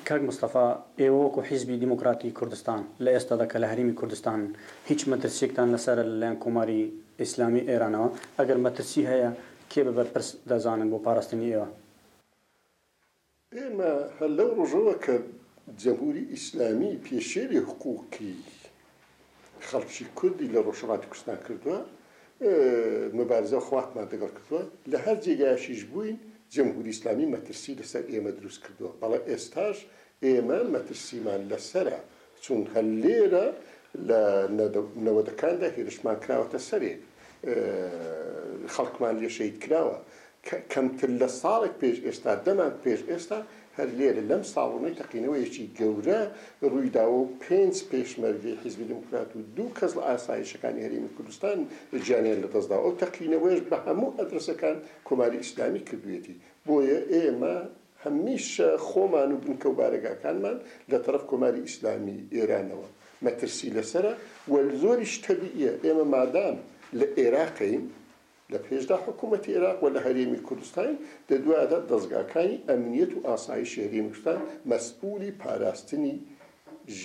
کاک مستەفا ئێوە وەکو حیزبی دیموکراتی کوردستان لە ئێستا دەکە لە هەرێمی کوردستان هیچ مەترسیەکتان لەسەر لەلایەن کۆماری ئیسلامی ئێرانەوە ئەگەر مەترسی هەیە کێ بەبەرپرس دەزانن بۆ پاراستنی ئێوە؟ ئێمە هەر لەو ڕۆژەوە کە جەمهوری ئیسلامی پێشێری حقوقی خەڵکی کوردی لە ڕۆژهەڵاتی کوردستان کردووە، مبارزە خواتمان لەگەڵ کردووە، لە هەر جێگایشیش بووین جەمهوری ئیسلامی مەترسی لەسەر ئێمە دروست کردووە. بەڵام ئێستاش ئێمە مەترسیمان لەسەرە، چون هەر لێرە لە نەوەدەکاندا هێرشمان کراوەتە سەرێ، خەڵکمان لێ شەید کراوە. کەمتر لە ساڵێک پێش ئێستا دەمان پێش ئێستا هەر لێرە لەم ساڵونەی تەقینەوەیەکی گەورە ڕوویداوە و 5 پێشمەرگەی حیزبی دموکرات و 2 کەس لە ئاسایشەکانی هەرێمی کوردستان گیانیان لەدەستدا. ئەو تەقینەوەیش بە هەموو ئەدرسەکان کۆماری ئیسلامی کردوێتی. بۆیە ئێمە هەمیشە خۆمان و بنکە و بارەگاکانمان لە تەرەف کۆماری ئیسلامی ئێرانەوە مەترسی لەسەرە و زۆریش تەبیعیە. ئێمە مادام لە عێراقین، لە پێشدا حکوومەتی عێراق و لە هەرێمی کوردستان دەدوایدا دەستگاکانی ئەمنیەت و ئاسایشی هەرێمی کوردستان مەسئولی پاراستنی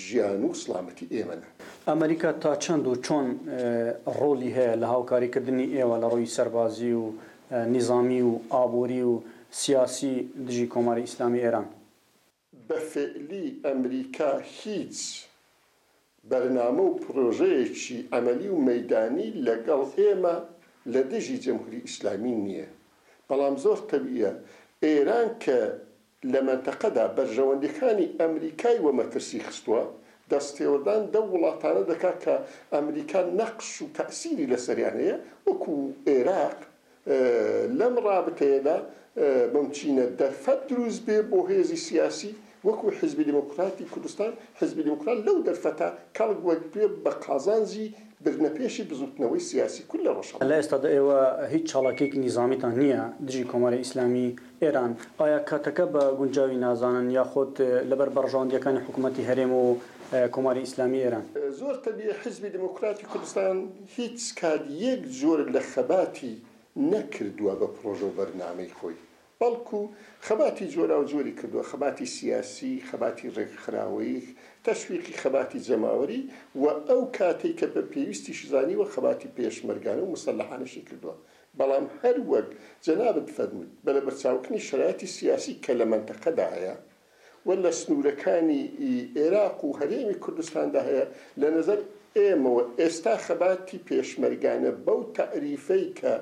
ژیان و سڵامەتی ئێمەنە. ئەمریکا تا چەند و چۆن ڕۆلی هەیە لە هاوکاریکردنی ئێوە لە ڕۆی سەربازی و نیزامی و ئابووری و سیاسی دژی کۆماری ئیسلامی ئێران؟ بەفعلی ئەمریکا هیچ بەرنامە و پرۆژەیەکی ئەمەلی و مەیدانی لەگەڵ ئێمە لە دژی جەمهوری ئیسلامی نییە. بەڵام زۆر تەبیعیە ئێران کە لە مەنتەقەدا بەرژەوەندەکانی ئەمریکای وە مەترسی خستووە، دەستێوەدان دەو وڵاتانە دەکات کە ئەمریکا نەقش و تەئسیری لەسەریان هەیە، وەکو عێراق لەم ڕابطەیەدا ممچینە دەرفەت دروست بێ بۆ هێزی سیاسی وەکو حیزبی دیموکراتی کوردستان. حیزبی دیموکرات لەو دەرفەتە کەڵک وەک بێ بە قازانجی برنەپێشی بزوتنەوەی سیاسی کول لە ڕۆژهەڵات. لە ئێستادا ئێوە هیچ چاڵاکێکی نیزامیتان نییە دژی کۆماری ئیسلامی ئێران. ئایا کاتەکە بە گونجاوی نازانن یاخۆت لەبەر بەڕژەوەندیەکانی حکوومەتی هەرێم و کۆماری ئیسلامی ئێران؟ زۆر تەبیعیە حیزبی دیموکراتی کوردستان هیچ کات یەک جۆر لە خەباتی نەکردووە بە پرۆژە و بەرنامەی خۆی، بەڵکو خەباتی جۆرا و جۆری کردووە، خەباتی سیاسی، خەباتی ڕێکخراوەیی، تەشویقی خەباتی جەماوەری و ئەو کاتێک کە بە پێویستیش زانیوە خەباتی پێشمەرگانە و مسلحانەشی کردووە. بەڵام هەر وەک جەنابت فەرمووی بە لەبەرچاوکردنی شرایەتی سیاسی کە لە مەنتەقەدا هەیە و لە سنوورەکانی عێراق و هەرێمی کوردستاندا هەیە، لە نەزەر ئێمەوە ئێستا خەباتی پێشمەرگانە بەو تەعریفەی کە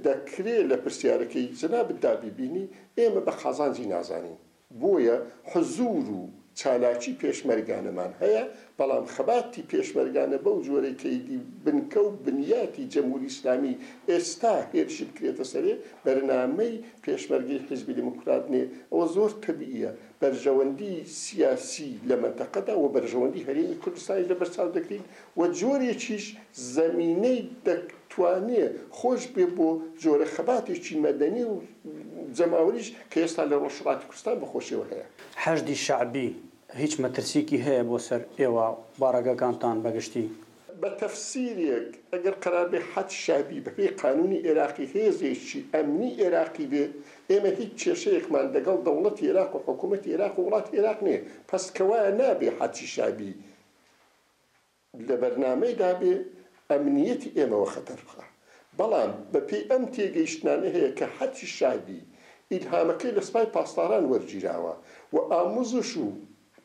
دەکرێت لە پرسیارەکەی جەنابت دابیبینی ئێمە بە خازانجی نازانین. بۆیە حزور و چالاکی پێشمەرگانەمان هەیە، بەڵام خەباتی پێشمەرگانە بەو جۆرەی کەیدی بنکە و بنیاتی جەمهوری ئیسلامی ئێستا هێرشی بکرێتە سەرێ بەرنامەی پێشمەرگەی حیزبی دیموکرات نێ. ئەوە زۆر تەبیعیە بەرژەوەندی سیاسی لە مەنتەقەدا و بەرژەوەندی هەرێمی کوردستانی لەبەرچاو دەکرین و جۆرێکیش زەمینەی دەتوانێت خۆش بێ بۆ جۆرە خەباتێکی مەدەنی و جەماوەریش کە ئێستا لە ڕۆژهەڵاتی کوردستان بەخۆشیەوە هەیە. حەشدی شەعبی هیچ مەترسیەکی هەیە بۆ سەر ئێوە بارەگەکانتان بەگشتی؟ بە تەفسیرێک ئەگەر قەرار بێ حەد شەعبی بەپێی قانونی عێراقی هێزێکی ئەمنی عێراقی بێ، ئێمە هیچ کێشەیەکمان لەگەڵ دەوڵەتی عێراق و حکوومەتی عێراق و وڵاتی عێراق نییە. پس کەوایە نابێ حەدی شەعبی لە بەرنامەیدا بێ ئەمنیەتی ئێمەوە خەتەر بخە. بەڵام بەپێی ئەم تێگەیشتانە هەیە کە حەدی شەعبی ئیلهامەکەی لە سوپای پاسداران وەرگیراوە و ئاموزش و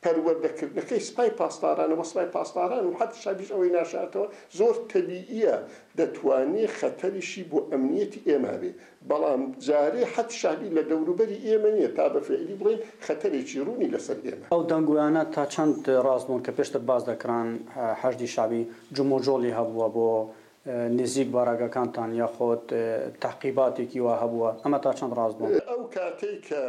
پەروەردەکردنەکەی سوپای پاسدارانە بە سوپای پاسداران و حەدی شەعبیش ئەوەی ناشاتەوە زۆر تەبیعیە دەتوانێت خەتەریشی بۆ ئەمنیەتی ئێمە بێ. بەڵام جارێ حەدی شەعبی لە دەوروبەری ئێمە نییە تا بەفعلی بڵێن خەتەرێکی ڕوونی لەسەر ئێمە. ئەو دەنگویانە تا چەند ڕاست بوون کە پێشتر باز دەکران حەشدی شەعبی جموجۆڵی هەبووە بۆ نزیک بارەگەکانتان یاخۆت تەحقیباتێکی وا هەبووە، ئەمە تا چەند ڕاست بوون؟ ئەو کاتەی کە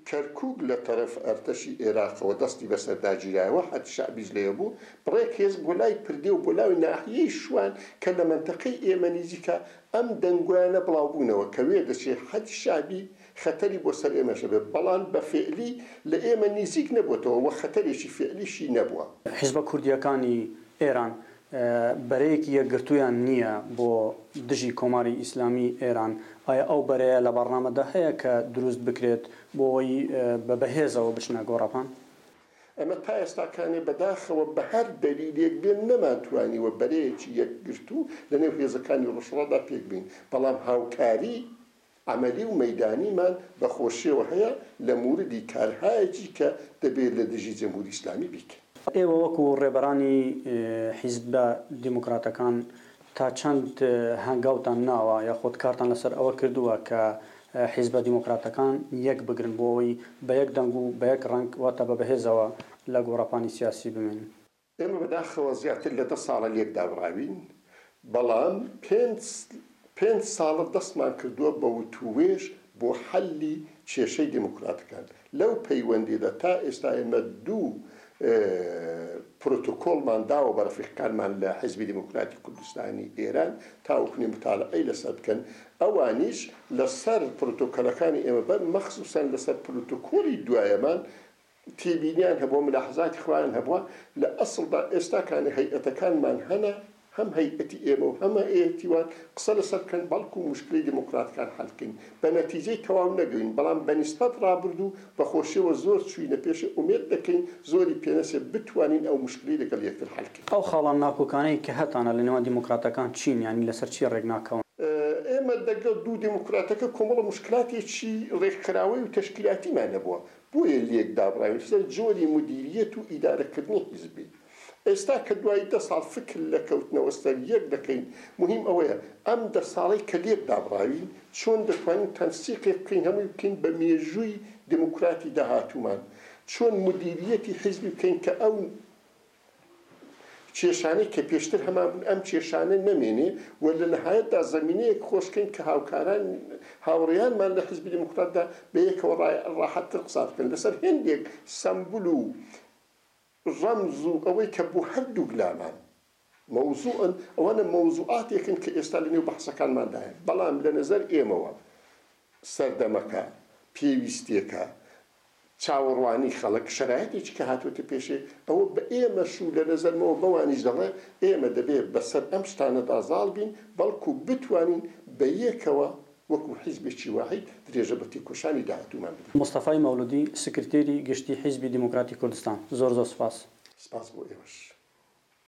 کەرکووک لە تەرەف ئەرتەشی عێراقەوە دەستی بەسەرداگیرایەوە حەدی شەعبیش لێە بوو، بڕێک هێز بۆ لای پردێ و بۆ لای ناحیەی شوان کە لە مەنتەقەی ئێمە نزیکە ئەم دەنگویانە بڵاوبوونەوە کە وێ دەچێت حەدی شەعبی خەتەری بۆ سەر ئێمەشە بێت، بەڵام بە فعلی لە ئێمە نزیک نەبووەتەوە و خەتەرێکی فعلیشی نەبووە. حیزبە کوردیەکانی ئێران بەرەیەکی یەکگرتوویان نییە بۆ دژی کۆماری ئیسلامی ئێران ئایا ئەو بەرەیە لە بەڕنامەدا هەیە کە دروست بکرێت بۆی بە بەهێزەوە بچنە گۆڕەپان؟ ئەمە تا ئێستاکانی بەداخەوە بە هەر دەلیلێک بێن نەمانتوانیوە بەرەیەکی یەکگرتو لە نێو هێزەکانی ڕۆژهەڵادا پێک بین، بەڵام هاوکاری عملی و مەیدانیمان بەخۆشیەوە هەیە لە موردی کارهایەکی کە دەبێت لە دژی جەمهوری ئیسلامی بیکەن. ئێوە وەکو ڕێبەرانی حیزبە دیموکراتەکان تا چەند هەنگاوتان ناوە یا خۆت کارتان لەسەر ئەوە کردووە کە حیزبە دیموکراتەکان یەک بگرن بۆەوەی بە یەک دەنگ و بە یەک ڕنگ واتە بە بەهێزەوە لە گۆڕەپانی سیاسی بمێن؟ ئێمە بەداخەوە زیاتر لە 10 ساڵە لێک دابڕاوین، بەڵام 5 ساڵە دەستمان کردووە بە وتوێژ بۆ حەلی کێشەی دیموکراتەکان. لەو پەیوەندیدا تا ئێستا ئێمە 2 پرۆتۆکۆڵمان داوە بە ڕەفیقەکانمان لە حیزبی دیموکراتی کوردستانی ئێران تاوەکوێ متالعەی لەسەر بکەن. ئەوانیش لەسەر پرۆتۆکۆلەکانی ئێمە بەر مەخسووسەن لەسەر پرۆتۆکۆلی دوایەمان تێبینیان هەبووە، ملاحەزاتی خۆیان هەبووە. لە ئەسڵدا ئێستاکانی هەیئەتەکانمان هەنە، هەم هەیئەتی ئێمە و هەمە ئێتیوان قسە لەسەر بکەن بەڵکو مشکلی دیموکراتەکان حەلکەین، بە نەتیجەی تەواو نەگەین، بەڵام بەنیسبەت ڕابردوو بەخۆشیەوە زۆر چوینە پێشە ئومێد دەکەین زۆری پێنەسێ بتوانین ئەو مشکلی لەگەڵ یەکتر حەلکەین. ئەو خاڵان ناکۆکانەی کە هەتانە لە نێوان دیموکراتەکان چین، یانی لەسەر چی ڕێک ناکەون؟ ئێمە دەگەڵ 2 دیموکراتەکە کۆمەڵە مشکلاتێکی ڕێکخراوەی و تەشکیلاتیمان هەبووە، بۆیە لێک دابڕاوین سەر جۆری مدیریەت و ئیدارەکردنی حیزبی. ئێستا کە دوای 10 ساڵ فکر لە کەوتنەوە سەر یەک دەکەین، مهم ئەوەیە ئەم 10 ساڵەی کە لێک دابڕاوین چۆن دەتوانین تەنسیقێک بکەین، هەمووی بکەین بە مێژووی دیموکراتی داهاتوومان، چۆن مدیریەتی حیزبی بکەین کە ئەو کێشانەی کە پێشتر هەمان ئەم کێشانە نەمێنێ و لە نەهایەتدا زەمینەیەک خۆشکەین کە هاوکاران هاوڕێیانمان لە حیزبی دیموکراتدا بە یەکەوە ڕاحەتتر قسە بکەن لەسەر هێندێک سەمبول و ڕەمز و ئەوەی کە بوو هەردوو گلامان مەوزوعن. ئەوانە مەوزوعاتێکن کە ئێستا لە نێو بەحسەکانماندایە، بەڵام لە نەزەر ئێمەوە سەردەمەکە، پێویستێکە، چاوەڕوانی خەڵک، شەرایەتێکی کە هاتووەتە پێشێ، ئەوە بە ئێمەش و لە نەزەرمەوە بەوانیش دەڵێ ئێمە دەبێت بەسەر ئەم شتانەدا زاڵ بین، بەڵکو بتوانین بە یەکەوە وەکو حیزبێکی واحید درێژە بە تێکۆشانی داهاتوومان بدەین. مستەفای مەولودی، سکرتێری گشتی حیزبی دیموکراتی کوردستان، زۆر سپاس. سپاس بۆ ئێوەش.